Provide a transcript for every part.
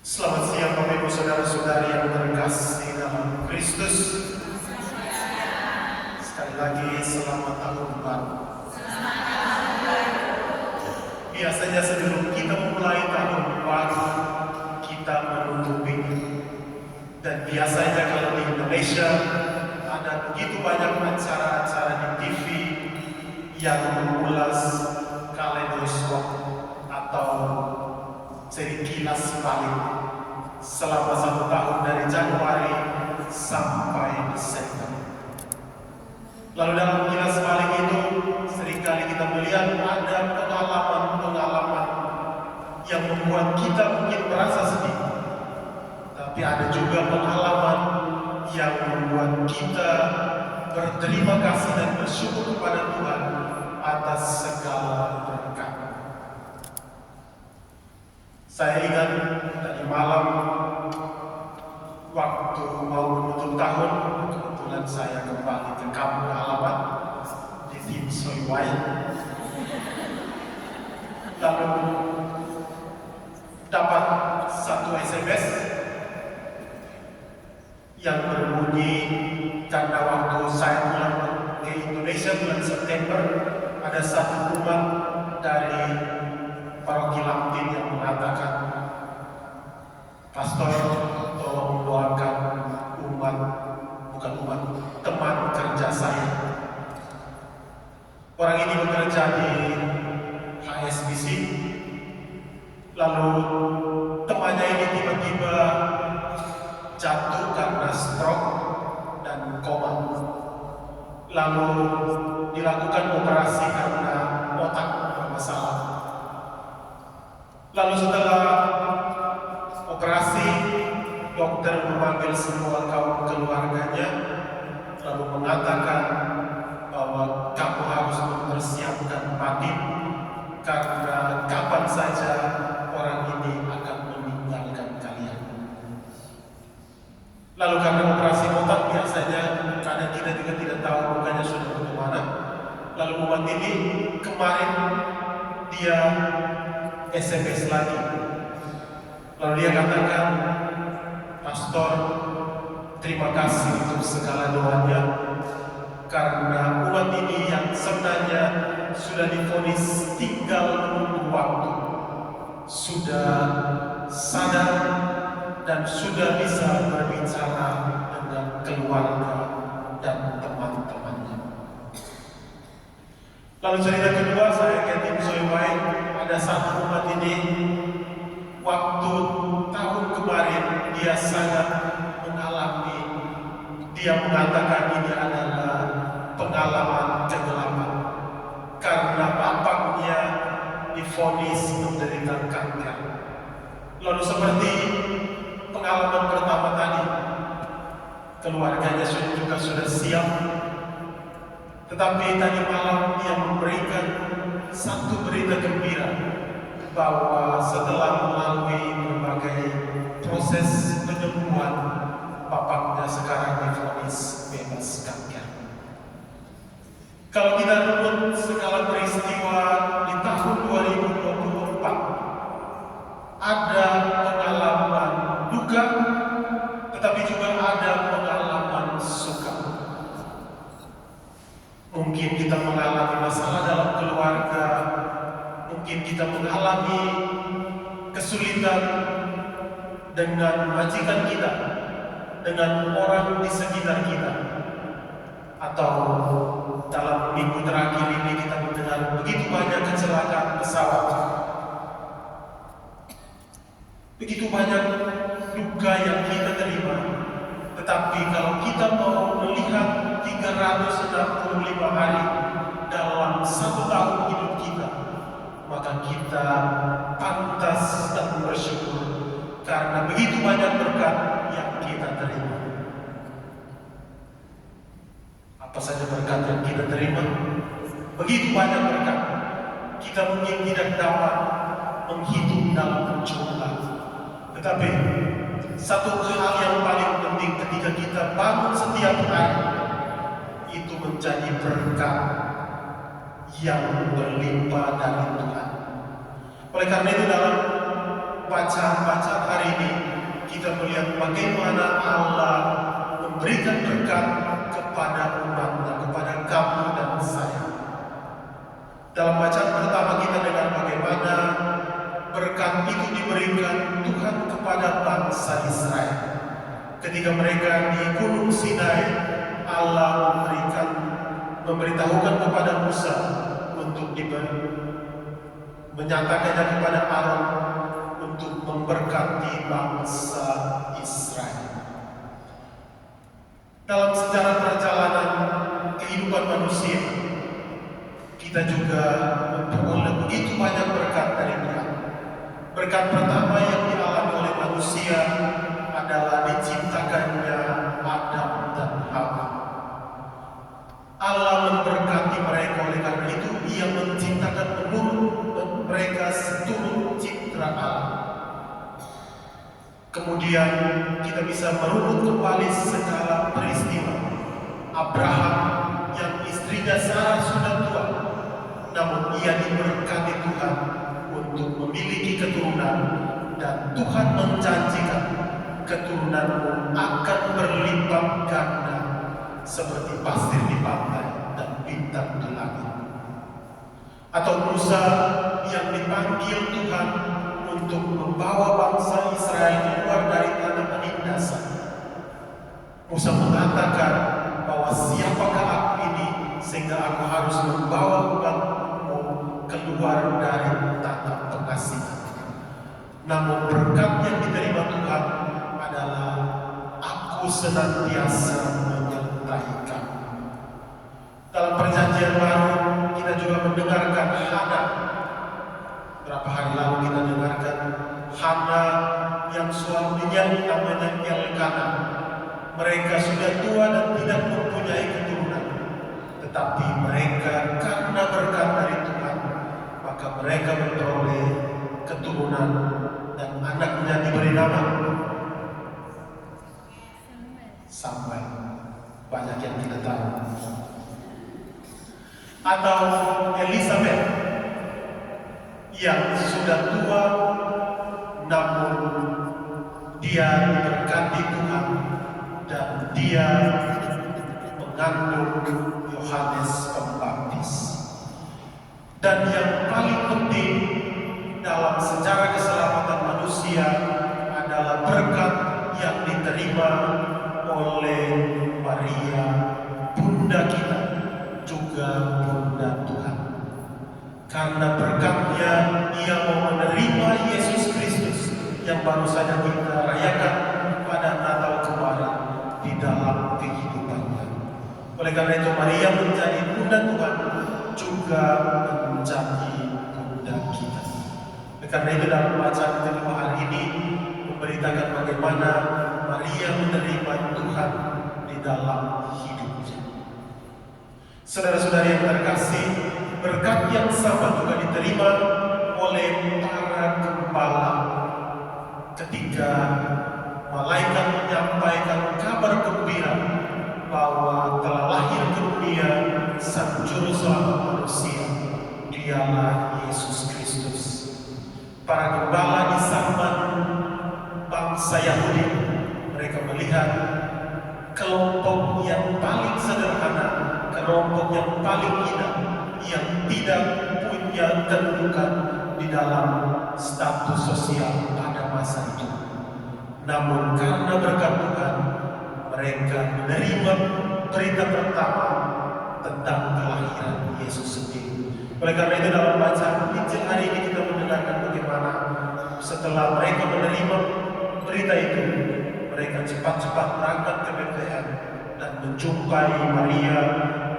Selamat siang Bapak Ibu Saudara-saudari yang terkasih dalam Kristus. Sekali lagi selamat tahun baru. Biasanya sebelum kita memulai tahun baru, kita menutupinya. Dan biasanya kalau di Indonesia ada begitu banyak acara-acara di TV yang mengulas kaleidoskop atau seri kilas balik selama 1 tahun dari Januari sampai Desember. Lalu dalam kilas balik itu seringkali kita melihat ada pengalaman-pengalaman yang membuat kita mungkin merasa sedih, tapi ada juga pengalaman yang membuat kita berterima kasih dan bersyukur kepada Tuhan atas segala berkat. Saya ingat tadi malam waktu mau menutup tahun, kebetulan saya kembali ke kampung halaman di Tim Soiwai. Lalu dapat satu SMS yang berbunyi karena waktu saya pulang ke Indonesia bulan September, ada satu umat dari Paroki Lampin yang mengatakan, "Pastor, tolong doakan teman kerja saya." Orang ini bekerja di HSBC. Lalu temannya ini tiba-tiba jatuh karena stroke dan koma. Lalu dilakukan operasi karena otak bermasalah. Lalu setelah operasi, dokter memanggil semua kaum keluarganya, lalu mengatakan bahwa kamu harus mempersiapkan batin karena kapan saja orang ini akan meninggalkan kalian. Lalu karena operasi otak biasanya kadang kita juga tidak tahu mukanya sudah bagaimana. Lalu umat ini kemarin dia SMS lagi. Lalu dia katakan, "Pastor, terima kasih untuk segala doanya, karena umat ini yang sebenarnya sudah divonis tinggal menunggu waktu, sudah sadar dan sudah bisa berbicara dengan keluarga dan teman-temannya." Lalu cerita kedua, saya ke Tim Soiwai, ada satu umat ini waktu tahun kemarin dia sangat mengalami, dia mengatakan ini adalah pengalaman kegelapan karena bapaknya divonis menderita kanker. Lalu seperti pengalaman pertama tadi, keluarganya juga sudah siap, tetapi tadi malam dia memberikan satu berita gembira bahwa setelah melalui berbagai proses penyembuhan, bapaknya sekarang divonis bebas kanker. Kalau kita runut segala peristiwa di tahun 2024, ada pengalaman duka, tetapi juga ada pengalaman suka. Mungkin kita mengalami masalah dalam keluarga, mungkin kita mengalami kesulitan dengan majikan kita, dengan orang di sekitar kita, atau dalam minggu terakhir ini kita mendengar begitu banyak kecelakaan pesawat, begitu banyak duka yang kita terima. Tetapi kalau kita mau melihat 365 hari dalam 1 tahun hidup kita, maka kita pantas dan bersyukur karena begitu banyak berkat yang kita terima. Apa saja berkat yang kita terima? Begitu banyak berkat. Kita mungkin tidak dapat menghitung dalam jumlah, tetapi satu hal yang paling penting ketika kita bangun setiap hari, itu menjadi berkat yang berlimpah dari Tuhan. Oleh karena itu dalam bacaan hari ini kita melihat bagaimana Allah memberikan berkat kepada umatnya, kepada kamu dan saya. Dalam bacaan pertama kita dengar bagaimana berkat itu diberikan Tuhan kepada bangsa Israel. Ketika mereka di Gunung Sinai, Allah memberitahukan kepada Musa untuk menyatakannya kepada Aaron untuk memberkati bangsa Israel. Dalam sejarah perjalanan kehidupan manusia, kita juga memperoleh begitu banyak berkat dari Tuhan. Berkat pertama yang dialami oleh manusia adalah diciptakannya Adam dan Hawa. Allah memberkati mereka, oleh karena itu Ia menciptakan menurut mereka seturut citra Allah. Kemudian kita bisa merunut kembali segala peristiwa. Abraham yang istrinya Sarah sudah tua, namun ia diberkati Tuhan untuk memiliki keturunan, dan Tuhan menjanjikan keturunanmu akan berlipat ganda seperti pasir di pantai dan bintang di langit. Atau Musa yang dipanggil Tuhan untuk membawa bangsa Israel keluar dari tanah penindasan. Musa mengatakan bahwa siapakah aku ini sehingga aku harus membawa umatmu keluar dari tanah pengasihan. Namun berkat yang diterima Tuhan adalah aku senantiasa menyertai. Dalam perjanjian baru kita juga mendengarkan Hana. Berapa hari lalu kita dengarkan Hana yang suaminya namanya Elkana. Mereka sudah tua dan tidak mempunyai keturunan, tetapi mereka karena berkat dari Tuhan, maka mereka memperoleh keturunan, dan anaknya diberi nama Samuel. Banyak yang tidak tahu. Atau Elizabeth yang sudah tua, namun dia diberkati Tuhan dan dia mengandung Yohanes Pembaptis. Dan yang paling penting dalam sejarah keselamatan manusia adalah berkat yang diterima oleh Maria, bunda kita, juga bunda Tuhan. Karena berkatnya ia mau menerima Yesus Kristus yang baru saja kita rayakan pada Natal kemarin di dalam kehidupannya. Oleh karena itu Maria menjadi bunda Tuhan, juga menjadi bunda kita. Oleh karena itu dalam bacaan kedua hari ini memberitakan bagaimana Maria menerima Tuhan di dalam hidupnya. Saudara-saudari yang terkasih, berkat yang sama juga diterima oleh para gembala ketika malaikat menyampaikan kabar gembira bahwa telah lahir ke dunia Sang Juru Selamat manusia, dialah Yesus Kristus. Para gembala di zaman bangsa Yahudi, mereka melihat kelompok yang paling sederhana, kelompok yang paling hina, yang tidak punya kedudukan di dalam status sosial pada masa itu. Namun karena berkat Tuhan, mereka menerima berita pertama tentang kelahiran Yesus sendiri. Oleh karena itu dalam bacaan Injil hari ini kita mendengarkan bagaimana setelah mereka menerima berita itu, mereka cepat-cepat berangkat ke Bethlehem dan menjumpai Maria,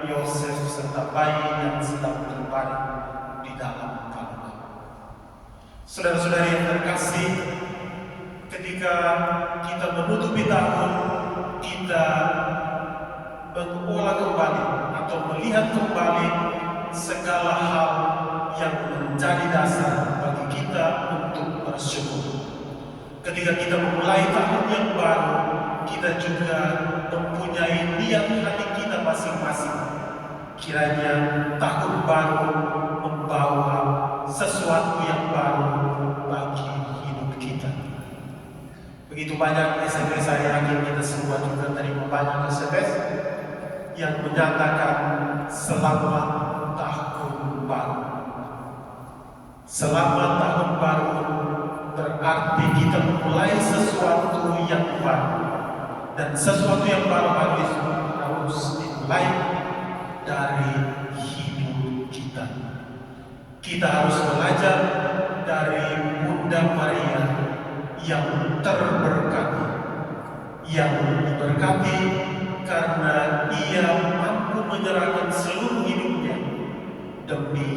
Yosef serta bayi yang sedang terbaring di dalam kandungan. Saudara-saudari yang terkasih, ketika kita menutupi tahun, kita mengolah kembali atau melihat kembali segala hal yang menjadi dasar bagi kita untuk bersyukur. Ketika kita memulai tahun yang baru, kita juga mempunyai niat hati kita masing-masing. Kiranya tahun baru membawa sesuatu yang baru bagi hidup kita. Begitu Begitu banyak SMS, saya yakin kita semua juga terima banyak SMS yang menyatakan selamat tahun baru. Selamat tahun baru berarti kita memulai sesuatu yang baru, dan sesuatu yang baru harus dimulai dari hidup kita. Kita harus belajar dari Bunda Maria yang terberkati, yang diberkati karena ia mampu menyerahkan seluruh hidupnya demi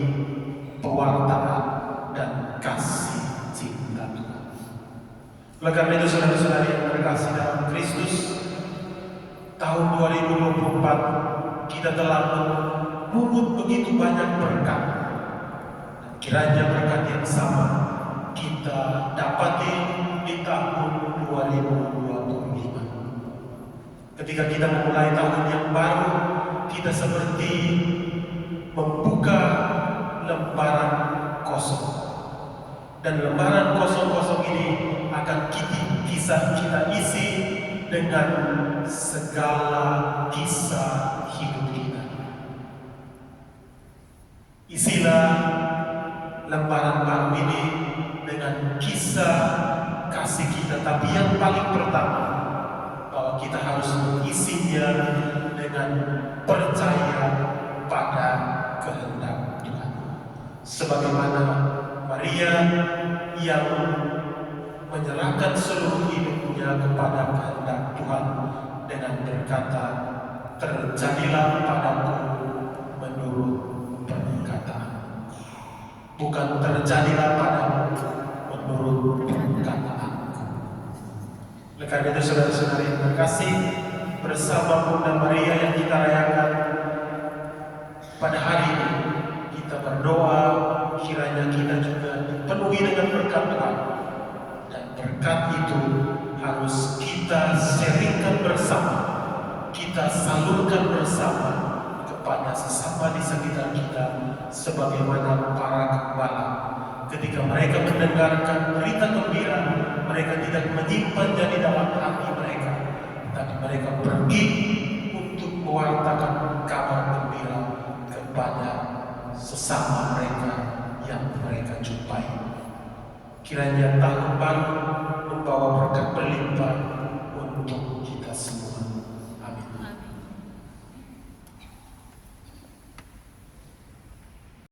pewartaan dan kasih cinta Tuhan. Oleh karena itu, saudara-saudari yang terkasih dalam Kristus, tahun 2024 kita telah memungut begitu banyak berkat. Kiranya berkat yang sama kita dapati di tahun 2025. Ketika kita memulai tahun yang baru, kita seperti membuka lembaran kosong. Dan lembaran kosong-kosong ini akan kita isi dengan segala kisah hidup kita. Isilah lembaran baru ini dengan kisah kasih kita, tapi yang paling pertama bahwa kita harus mengisinya dengan percaya pada kehendak Tuhan. Sebagaimana Maria yang menyerahkan seluruh hidupnya kepada kehendak Tuhan dengan berkata, terjadilah padaku menurut perkataan. Bukan terjadilah padamu menurut perkataanku. Oleh karena itu, saudara-saudari yang terkasih, bersama Bunda Maria yang kita rayakan pada hari ini, kita berdoa kiranya kita juga dipenuhi dengan berkat Tuhan, dan berkat itu harus kita sharingkan bersama, kita salurkan bersama kepada sesama di sekitar kita, sebagaimana para gembala ketika mereka mendengarkan berita gembira, mereka tidak menyimpannya di dalam hati mereka, tapi mereka pergi untuk mewartakan kabar gembira kepada sesama mereka yang mereka jumpai. Kiranya tahun baru membawa berkat berlimpah untuk